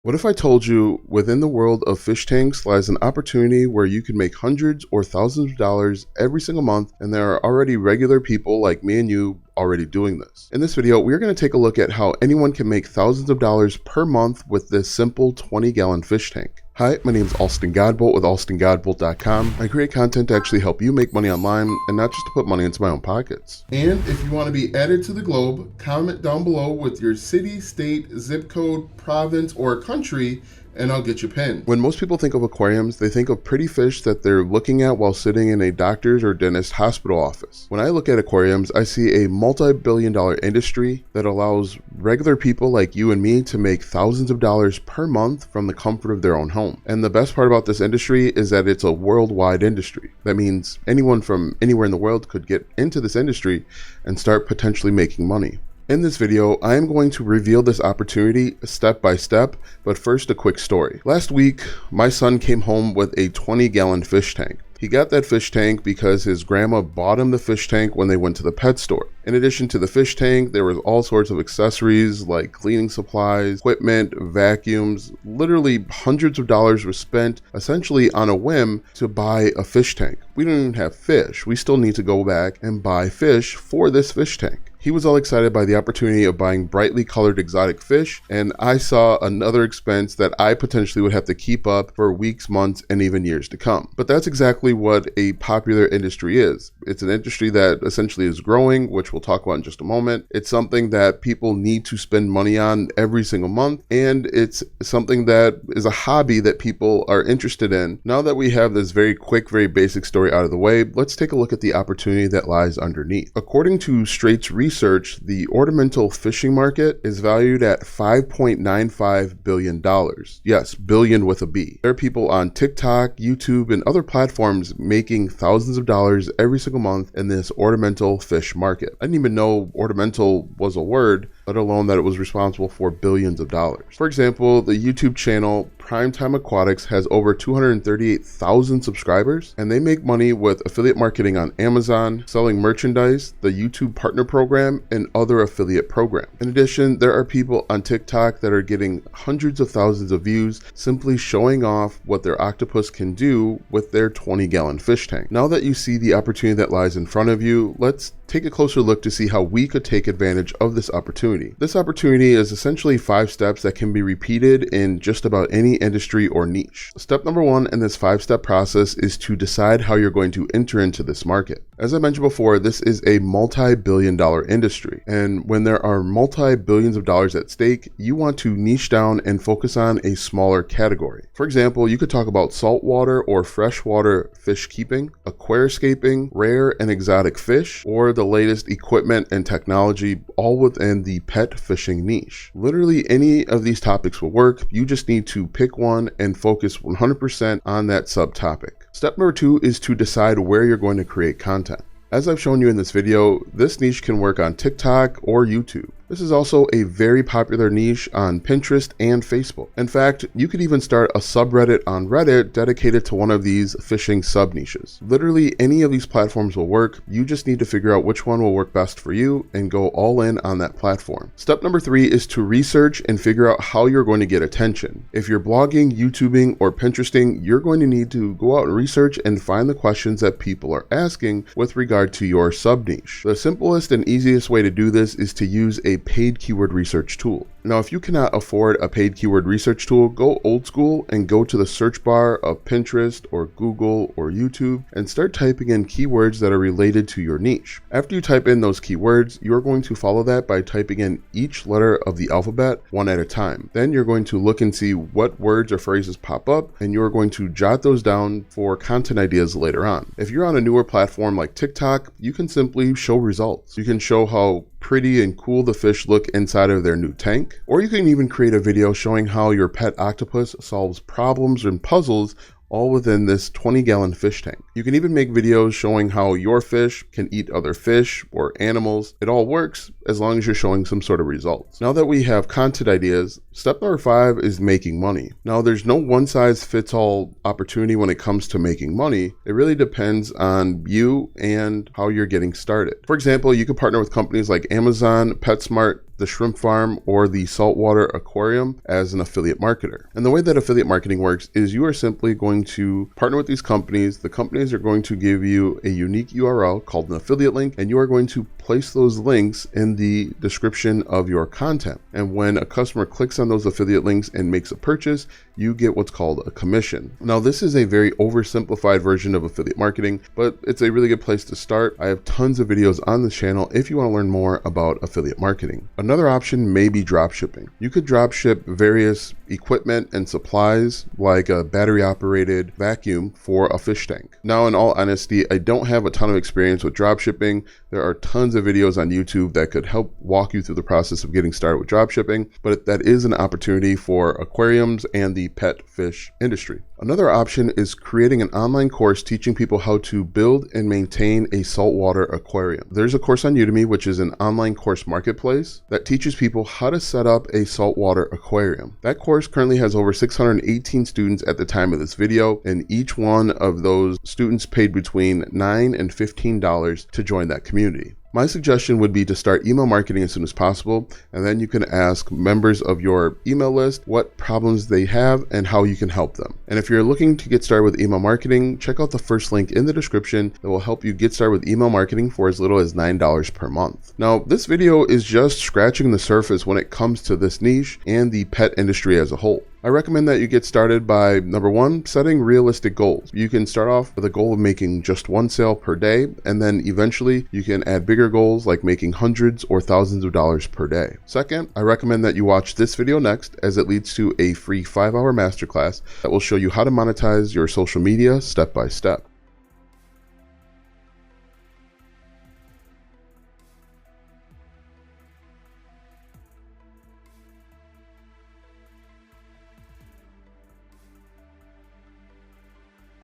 What if I told you within the world of fish tanks lies an opportunity where you can make hundreds or thousands of dollars every single month, and there are already regular people like me and you already doing this? In this video, we're going to take a look at how anyone can make thousands of dollars per month with this simple 20-gallon fish tank. Hi, my name is Alston Godbolt with alstongodbolt.com. I create content to actually help you make money online and not just to put money into my own pockets. And if you want to be added to the globe, comment down below with your city, state, zip code, province, or country, and I'll get you pinned. When most people think of aquariums, they think of pretty fish that they're looking at while sitting in a doctor's or dentist hospital office. When I look at aquariums, I see a multi-billion-dollar industry that allows regular people like you and me to make thousands of dollars per month from the comfort of their own home. And the best part about this industry is that it's a worldwide industry. That means anyone from anywhere in the world could get into this industry and start potentially making money. In this video, I am going to reveal this opportunity step by step, but first a quick story. Last week, my son came home with a 20-gallon fish tank. He got that fish tank because his grandma bought him the fish tank when they went to the pet store. In addition to the fish tank, there was all sorts of accessories like cleaning supplies, equipment, vacuums. Literally hundreds of dollars were spent essentially on a whim to buy a fish tank. We don't even have fish. We still need to go back and buy fish for this fish tank. He was all excited by the opportunity of buying brightly colored exotic fish, and I saw another expense that I potentially would have to keep up for weeks, months, and even years to come. But that's exactly what a popular industry is. It's an industry that essentially is growing, which we'll talk about in just a moment. It's something that people need to spend money on every single month, and it's something that is a hobby that people are interested in. Now that we have this very quick, very basic story out of the way, let's take a look at the opportunity that lies underneath. According to Straits Research, the ornamental fishing market is valued at $5.95 billion. Yes, billion with a B. There are people on TikTok, YouTube, and other platforms making thousands of dollars every single month in this ornamental fish market. I didn't even know ornamental was a word, let alone that it was responsible for billions of dollars. For example, the YouTube channel Primetime Aquatics has over 238,000 subscribers, and they make money with affiliate marketing on Amazon, selling merchandise, the YouTube Partner Program, and other affiliate programs. In addition, there are people on TikTok that are getting hundreds of thousands of views simply showing off what their octopus can do with their 20-gallon fish tank. Now that you see the opportunity that lies in front of you, let's take a closer look to see how we could take advantage of this opportunity. This opportunity is essentially 5 steps that can be repeated in just about any industry or niche. Step number 1 in this 5-step process is to decide how you're going to enter into this market. As I mentioned before, this is a multi-billion-dollar industry, and when there are multi-billions of dollars at stake, you want to niche down and focus on a smaller category. For example, you could talk about saltwater or freshwater fish keeping, aquariscaping, rare and exotic fish, or the latest equipment and technology, all within the pet fishing niche. Literally any of these topics will work. You just need to pick one and focus 100% on that subtopic. Step number 2 is to decide where you're going to create content. As I've shown you in this video, this niche can work on TikTok or YouTube. This is also a very popular niche on Pinterest and Facebook. In fact, you could even start a subreddit on Reddit dedicated to one of these fishing sub-niches. Literally any of these platforms will work. You just need to figure out which one will work best for you and go all in on that platform. Step number 3 is to research and figure out how you're going to get attention. If you're blogging, YouTubing, or Pinteresting, you're going to need to go out and research and find the questions that people are asking with regard to your sub-niche. The simplest and easiest way to do this is to use a paid keyword research tool. Now, if you cannot afford a paid keyword research tool, go old school and go to the search bar of Pinterest or Google or YouTube and start typing in keywords that are related to your niche. After you type in those keywords, you're going to follow that by typing in each letter of the alphabet one at a time. Then you're going to look and see what words or phrases pop up, and you're going to jot those down for content ideas later on. If you're on a newer platform like TikTok, you can simply show results. You can show how pretty and cool the fish look inside of their new tank, or you can even create a video showing how your pet octopus solves problems and puzzles all within this 20-gallon fish tank. You can even make videos showing how your fish can eat other fish or animals. It all works as long as you're showing some sort of results. Now that we have content ideas, step number 5 is making money. Now there's no one size fits all opportunity when it comes to making money. It really depends on you and how you're getting started. For example, you could partner with companies like Amazon, PetSmart, the shrimp farm, or the saltwater aquarium as an affiliate marketer. And the way that affiliate marketing works is you are simply going to partner with these companies. The companies are going to give you a unique URL called an affiliate link, and you are going to place those links in the description of your content. And when a customer clicks on those affiliate links and makes a purchase, you get what's called a commission. Now, this is a very oversimplified version of affiliate marketing, but it's a really good place to start. I have tons of videos on this channel if you want to learn more about affiliate marketing. Another option may be drop shipping. You could drop ship various equipment and supplies like a battery operated vacuum for a fish tank. Now, in all honesty, I don't have a ton of experience with drop shipping. There are tons of videos on YouTube that could help walk you through the process of getting started with drop shipping, but that is an opportunity for aquariums and the pet fish industry. Another option is creating an online course teaching people how to build and maintain a saltwater aquarium. There's a course on Udemy, which is an online course marketplace that teaches people how to set up a saltwater aquarium. That course currently has over 618 students at the time of this video, and each one of those students paid between $9 and $15 to join that community. My suggestion would be to start email marketing as soon as possible, and then you can ask members of your email list what problems they have and how you can help them. And if you're looking to get started with email marketing, check out the first link in the description that will help you get started with email marketing for as little as $9 per month. Now, this video is just scratching the surface when it comes to this niche and the pet industry as a whole. I recommend that you get started by, number 1, setting realistic goals. You can start off with a goal of making just 1 sale per day, and then eventually you can add bigger goals like making hundreds or thousands of dollars per day. Second, I recommend that you watch this video next, as it leads to a free 5-hour masterclass that will show you how to monetize your social media step by step.